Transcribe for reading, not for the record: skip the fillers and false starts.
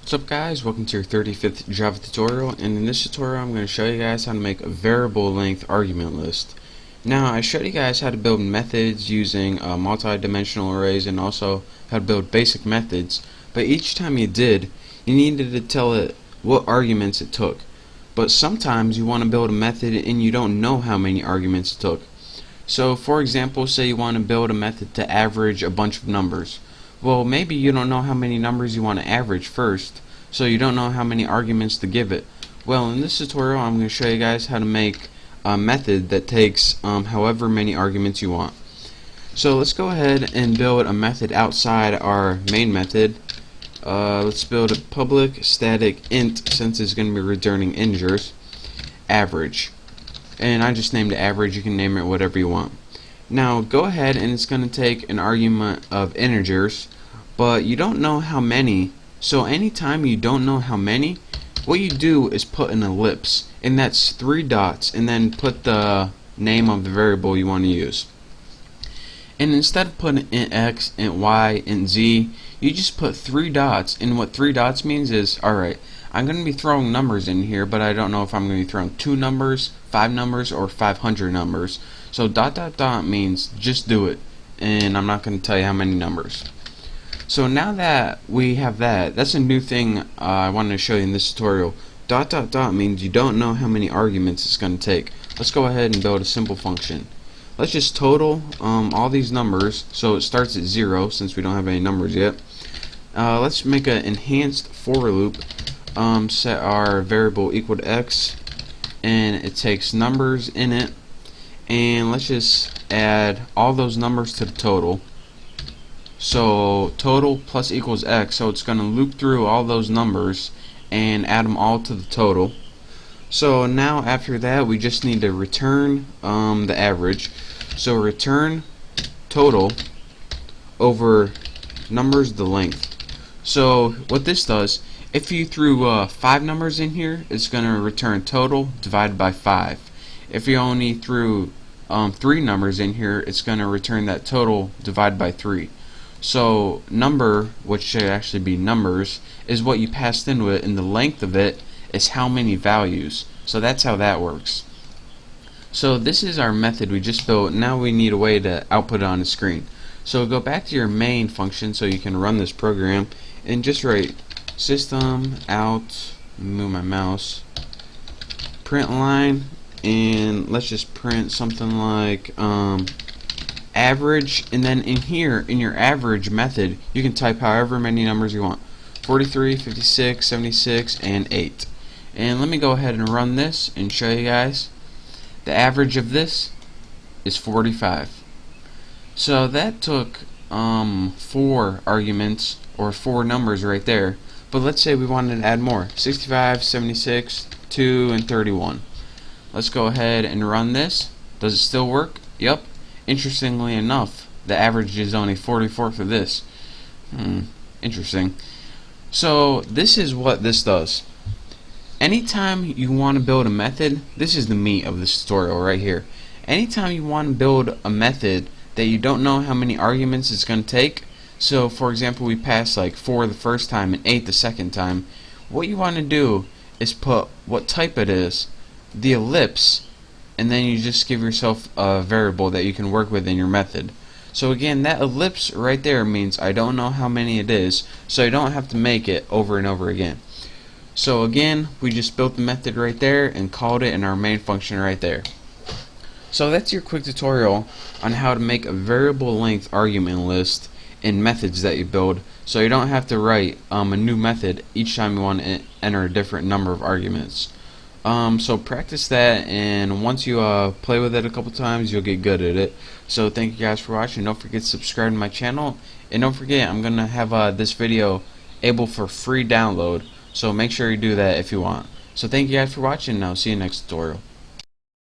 What's up guys, welcome to your 35th Java tutorial, and in this tutorial I'm going to show you guys how to make a variable length argument list. Now I showed you guys how to build methods using multi-dimensional arrays and also how to build basic methods, but each time you did, you needed to tell it what arguments it took. But sometimes you want to build a method and you don't know how many arguments it took. So for example, say you want to build a method to average a bunch of numbers. Well, maybe you don't know how many numbers you want to average first, so you don't know how many arguments to give it. Well, in this tutorial I'm going to show you guys how to make a method that takes however many arguments you want. So let's go ahead and build a method outside our main method. Let's build a public static int, since it's going to be returning integers, average. And I just named it average. You can name it whatever you want. Now go ahead and it's going to take an argument of integers, but you don't know how many. So anytime you don't know how many, what you do is put an ellipse, and that's 3 dots, and then put the name of the variable you want to use. And instead of putting int x, int y, int z, you just put 3 dots, and what 3 dots means is, alright, I'm going to be throwing numbers in here, but I don't know if I'm going to be throwing 2 numbers, 5 numbers, or 500 numbers. So dot dot dot means just do it, and I'm not going to tell you how many numbers. So now that we have that, that's a new thing I wanted to show you in this tutorial. Dot dot dot means you don't know how many arguments it's going to take. Let's go ahead and build a simple function. Let's just total all these numbers, so it starts at 0 since we don't have any numbers yet. Let's make an enhanced for loop. Set our variable equal to x, and it takes numbers in it, and let's just add all those numbers to the total. So total plus equals x, so it's going to loop through all those numbers and add them all to the total. So now after that we just need to return the average. So return total over numbers the length. So what this does, if you threw 5 numbers in here, it's going to return total divided by 5. If you only threw 3 numbers in here, it's going to return that total divided by 3. So number, which should actually be numbers, is what you passed into it, and the length of it is how many values. So that's how that works. So this is our method we just built. Now we need a way to output it on the screen. So go back to your main function so you can run this program, and just write system out, move my mouse, print line, and let's just print something like average, and then in here in your average method you can type however many numbers you want, 43, 56, 76, and 8. And let me go ahead and run this and show you guys. The average of this is 45. So that took 4 arguments, or 4 numbers right there. But let's say we wanted to add more, 65, 76, 2, and 31. Let's go ahead and run this. Does it still work? Yep. Interestingly enough, the average is only 44 for this. Interesting. So this is what this does. Anytime you want to build a method, this is the meat of this tutorial right here. Anytime you want to build a method that you don't know how many arguments it's going to take, so for example we passed like 4 the first time and 8 the second time, what you want to do is put what type it is, the ellipse, and then you just give yourself a variable that you can work with in your method. So again, that ellipse right there means I don't know how many it is, so I don't have to make it over and over again. So again, we just built the method right there and called it in our main function right there. So that's your quick tutorial on how to make a variable length argument list in methods that you build, so you don't have to write a new method each time you want to enter a different number of arguments. So practice that, and once you play with it a couple times, you'll get good at it. So thank you guys for watching. Don't forget to subscribe to my channel, and don't forget I'm gonna have this video able for free download, so make sure you do that if you want. So thank you guys for watching, and I'll see you next tutorial.